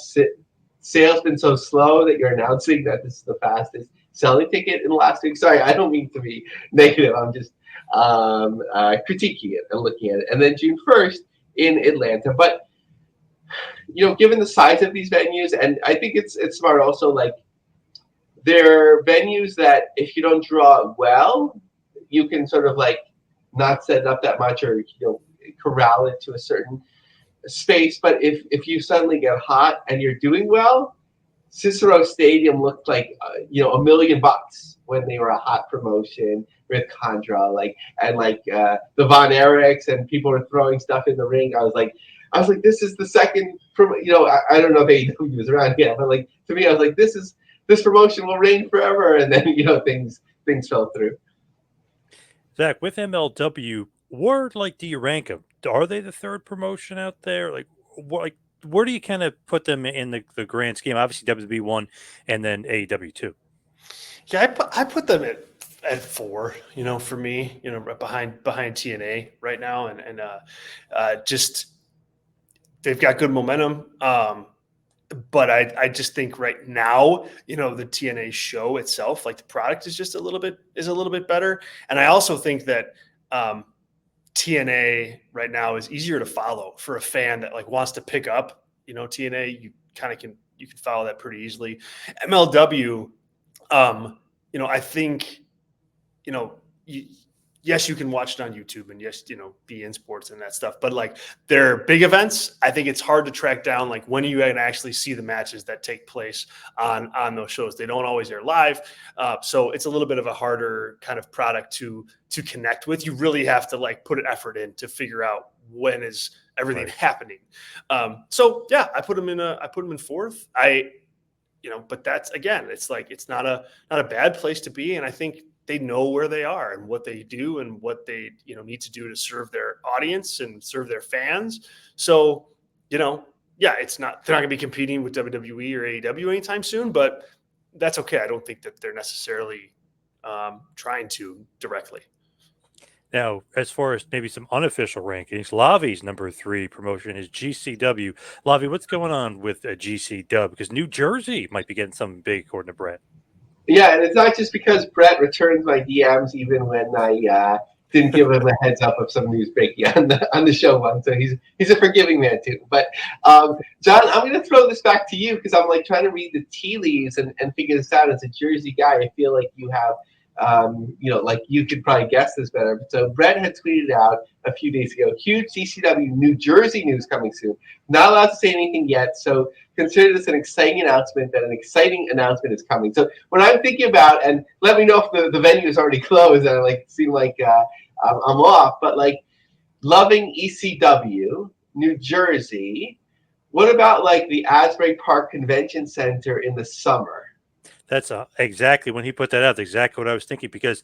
sales been so slow that you're announcing that this is the fastest selling ticket in the last week? Sorry, I don't mean to be negative. I'm just critiquing it and looking at it. And then June 1st in Atlanta. But, given the size of these venues, and I think it's smart also, they're venues that if you don't draw well, you can sort of not set it up that much, or, corral it to a certain space. But if you suddenly get hot and you're doing well, Cicero Stadium looked like $1 million when they were a hot promotion with Condra, and the Von Erichs, and people were throwing stuff in the ring. I was like, this is the second. I don't know if AEW was around yet, but to me, I was like, this promotion will reign forever. And then things fell through. Zach, with MLW, where do you rank them? Are they the third promotion out there? Where do you kind of put them in the grand scheme? Obviously, WWE 1 and then AEW 2. Yeah, I put them at 4. For me, right behind TNA right now, and just they've got good momentum. But I just think right now, the TNA show itself, the product is just a little bit better. And I also think that TNA right now is easier to follow for a fan that wants to pick up, TNA. You can follow that pretty easily. MLW, I think, yes, you can watch it on YouTube, and yes, be in sports and that stuff. But their big events, I think it's hard to track down. When you can actually see the matches that take place on those shows, they don't always air live, so it's a little bit of a harder kind of product to connect with. You really have to put an effort in to figure out when is everything happening. So yeah, I put them in 4th. But that's, again, it's not a bad place to be, and I think they know where they are and what they do and what they need to do to serve their audience and serve their fans. So yeah, they're not going to be competing with WWE or AEW anytime soon, but that's okay. I don't think that they're necessarily trying to directly. Now, as far as maybe some unofficial rankings, Lavi's number 3 promotion is GCW. Lavi, what's going on with GCW? Because New Jersey might be getting something big, according to Brett. Yeah, and it's not just because Brett returns my DMs even when I didn't give him a heads up of some news breaking on the show once. So he's a forgiving man too. But John, I'm going to throw this back to you because I'm trying to read the tea leaves and figure this out. As a Jersey guy, I feel like you have you could probably guess this better. So Brett had tweeted out a few days ago, huge CCW New Jersey news coming soon. Not allowed to say anything yet, so consider this an exciting announcement that an exciting announcement is coming. So what I'm thinking about, and let me know if the venue is already closed and I seem like I'm off, but loving ECW, New Jersey. What about the Asbury Park Convention Center in the summer? That's exactly when he put that out. Exactly what I was thinking, because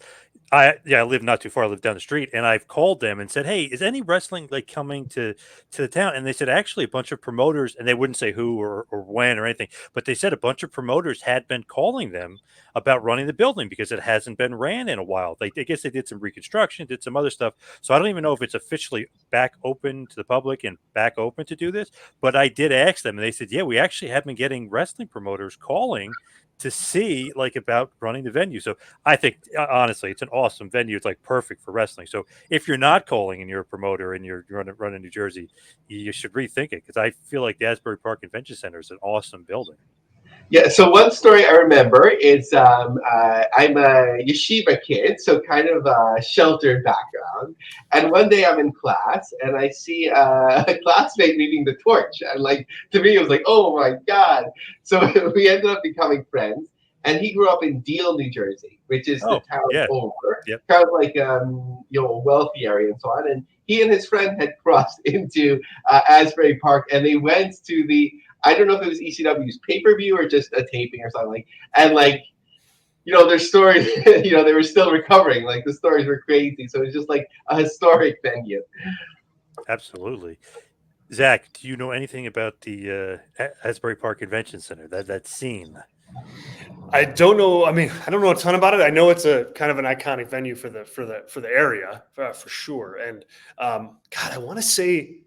I live not too far. I live down the street, and I've called them and said, "Hey, is any wrestling coming to the town?" And they said actually a bunch of promoters, and they wouldn't say who or when or anything, but they said a bunch of promoters had been calling them about running the building because it hasn't been ran in a while. I guess they did some reconstruction, did some other stuff. So I don't even know if it's officially back open to the public and back open to do this. But I did ask them, and they said, "Yeah, we actually have been getting wrestling promoters calling to see about running the venue." So I think honestly, it's an awesome venue. It's perfect for wrestling. So if you're not calling and you're a promoter and you're running New Jersey, you should rethink it, because I feel like the Asbury Park Convention Center is an awesome building. Yeah, so one story I remember is I'm a yeshiva kid, so kind of a sheltered background. And one day I'm in class and I see a classmate leading the torch. And to me, it was oh my God. So we ended up becoming friends. And he grew up in Deal, New Jersey, which is the town over, kind of a wealthy area and so on. And he and his friend had crossed into Asbury Park, and they went to I don't know if it was ECW's pay-per-view or just a taping or something. And their stories, they were still recovering. The stories were crazy. So it's just a historic venue. Absolutely. Zach, do you know anything about the Asbury Park Convention Center, that scene? I don't know. I mean, I don't know a ton about it. I know it's a kind of an iconic venue for the area for sure. And God, I want to say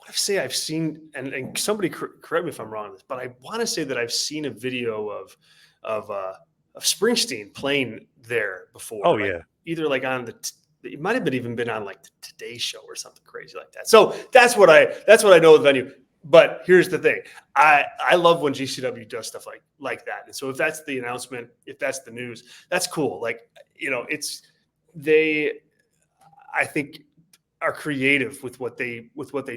I've seen, and somebody correct me if I'm wrong on this, but I want to say that I've seen a video of Springsteen playing there before. Oh yeah, either on it might have even been on the Today Show or something crazy like that. So that's what I know of the venue. But here's the thing: I love when GCW does stuff like that. And so if that's the announcement, if that's the news, that's cool. I think are creative with what they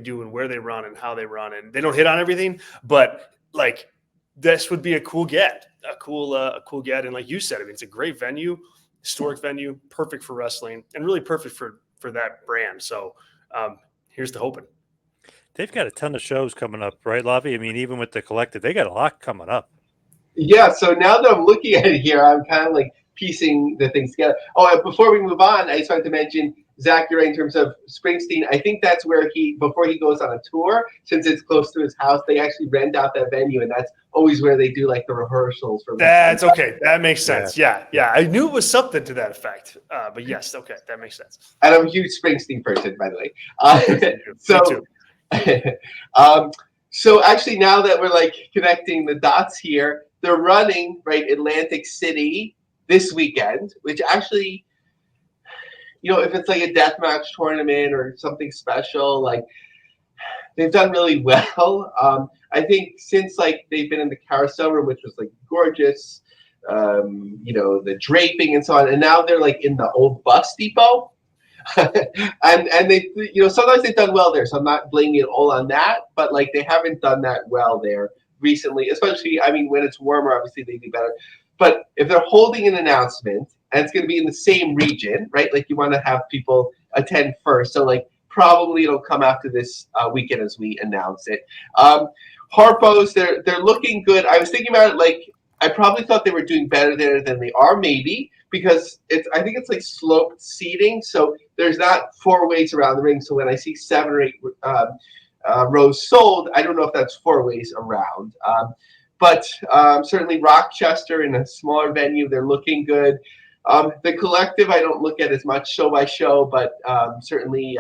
do and where they run and how they run, and they don't hit on everything, but this would be a cool get. A cool get. And like you said, I mean, it's a great venue, historic venue, perfect for wrestling, and really perfect for that brand. So here's the hoping. They've got a ton of shows coming up, right, Lavi? I mean, even with the collective, they got a lot coming up. Yeah, so now that I'm looking at it here, I'm kind of like piecing the things together. Oh, and before we move on, I just wanted to mention, Zach, you're right, in terms of Springsteen. I think that's where before he goes on a tour, since it's close to his house, they actually rent out that venue, and that's always where they do like the rehearsals for. That's okay. That makes sense. Yeah. I knew it was something to that effect. But yes, okay, that makes sense. And I'm a huge Springsteen person, by the way. Me too. So actually, now that we're like connecting the dots here, they're running right Atlantic City this weekend, which actually, if it's like a deathmatch tournament or something special, like they've done really well. I think since like they've been in the carousel room, which was like gorgeous, the draping and so on, and now they're like in the old bus depot. and they, sometimes they've done well there, so I'm not blaming it all on that, but like they haven't done that well there recently, especially, I mean, when it's warmer, obviously they do better. But if they're holding an announcement and it's going to be in the same region, right? Like you want to have people attend first. So like probably it'll come after this weekend as we announce it. Harpo's, they're looking good. I was thinking about it, like I probably thought they were doing better there than they are, maybe, because I think it's like sloped seating. So there's not 4 ways around the ring. So when I see 7 or 8 rows sold, I don't know if that's 4 ways around. But certainly Rochester in a smaller venue, they're looking good. The collective, I don't look at as much show by show, but certainly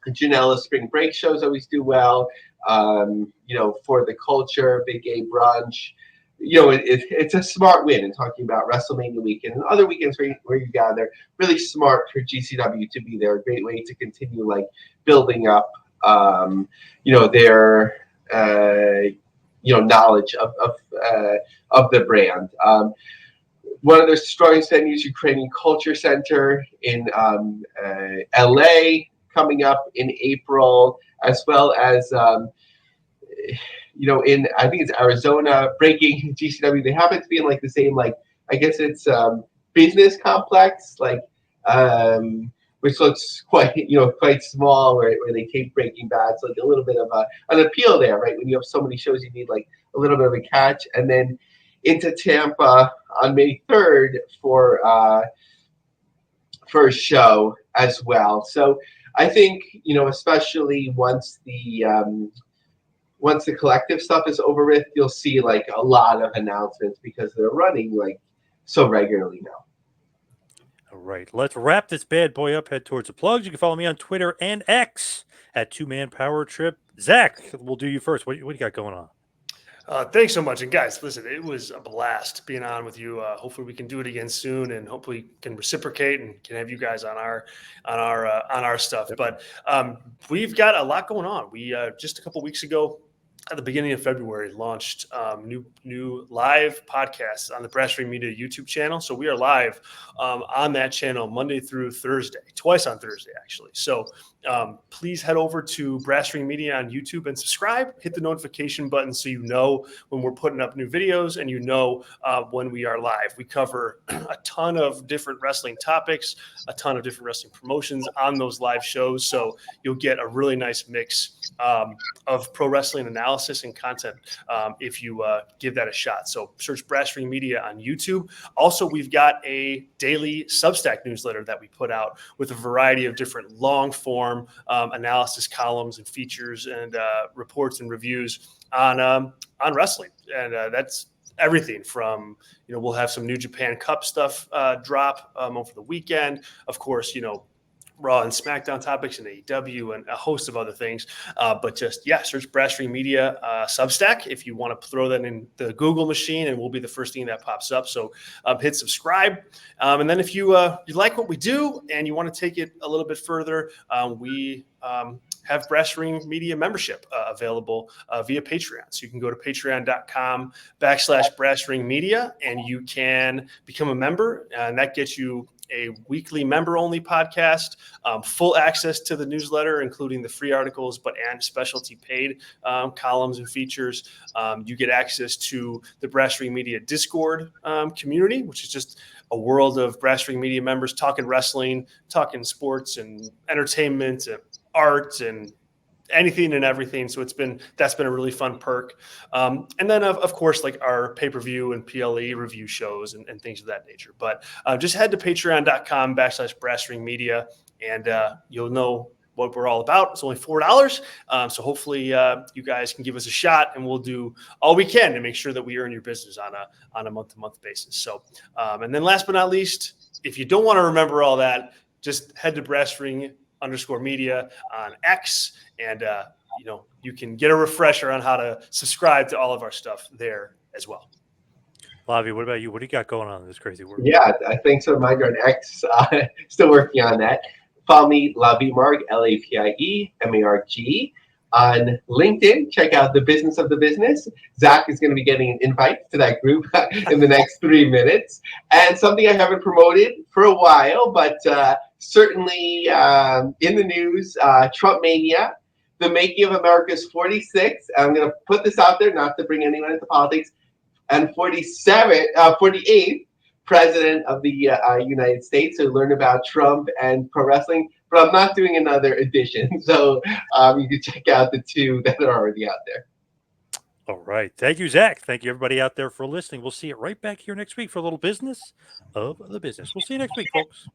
Janela Spring Break shows always do well. For the culture, Big Gay Brunch, it's a smart win in talking about WrestleMania weekend and other weekends where you gather. Really smart for GCW to be there. A great way to continue like building up, their knowledge of the brand. One of their strongest venues, Ukrainian Culture Center in LA, coming up in April, as well as in, I think it's Arizona, Breaking GCW. They happen to be in like the same, like, I guess it's business complex, like which looks quite small, where they take Breaking Bad. So like a little bit of an appeal there, right? When you have so many shows, you need like a little bit of a catch. And then into Tampa on May 3rd for a show as well. So I think, especially once the collective stuff is over with, you'll see like a lot of announcements because they're running like so regularly now. All right, let's wrap this bad boy up. Head towards the plugs. You can follow me on Twitter and X at 2Man Power Trip. Zach, we'll do you first. What do you got going on? Thanks so much. And guys, listen, it was a blast being on with you. Hopefully we can do it again soon, and hopefully can reciprocate and can have you guys on our stuff. Yep. But we've got a lot going on. We just a couple weeks ago, at the beginning of February, launched new live podcasts on the Brass Ring Media YouTube channel. So we are live on that channel Monday through Thursday, twice on Thursday, actually. So please head over to Brass Ring Media on YouTube and subscribe. Hit the notification button so you know when we're putting up new videos and when we are live. We cover a ton of different wrestling topics, a ton of different wrestling promotions on those live shows. So you'll get a really nice mix of pro wrestling analysis and content if you give that a shot. So search Brass Ring Media on YouTube. Also, we've got a daily Substack newsletter that we put out with a variety of different long form analysis columns and features and reports and reviews on wrestling. And that's everything from, we'll have some New Japan Cup stuff drop over the weekend. Of course, Raw and SmackDown topics and AEW and a host of other things. But search Brass Ring Media Substack if you want to throw that in the Google machine, and we'll be the first thing that pops up. So hit subscribe. And then if you like what we do and you want to take it a little bit further, we have Brass Ring Media membership available via Patreon. So you can go to patreon.com/Brass Ring Media and you can become a member, and that gets you a weekly member-only podcast, full access to the newsletter, including the free articles, and specialty paid columns and features. You get access to the Brass Ring Media Discord community, which is just a world of Brass Ring Media members talking wrestling, talking sports and entertainment, and art, and anything and everything. So that's been a really fun perk. And then of course, like our pay-per-view and PLE review shows and things of that nature. But just head to patreon.com/Brass Ring Media, and you'll know what we're all about. It's only $4. So hopefully you guys can give us a shot, and we'll do all we can to make sure that we earn your business on a month-to-month basis. So, and then last but not least, if you don't want to remember all that, just head to BrassRing_media on X, and you can get a refresher on how to subscribe to all of our stuff there as well. Lavi, what about you? What do you got going on in this crazy world? Yeah, thanks for the reminder on X. Still working on that. Follow me, Laviemarg, LAPIEMARG. On LinkedIn, check out The Business of the Business. Zach is going to be getting an invite to that group in the next 3 minutes. And something I haven't promoted for a while, but certainly in the news, Trump Mania, the making of America's 46th. I'm going to put this out there, not to bring anyone into politics, and 48th president of the United States. So learn about Trump and pro wrestling. But I'm not doing another edition. So you can check out the two that are already out there. All right. Thank you, Zach. Thank you, everybody out there, for listening. We'll see you right back here next week for a little business of the business. We'll see you next week, folks.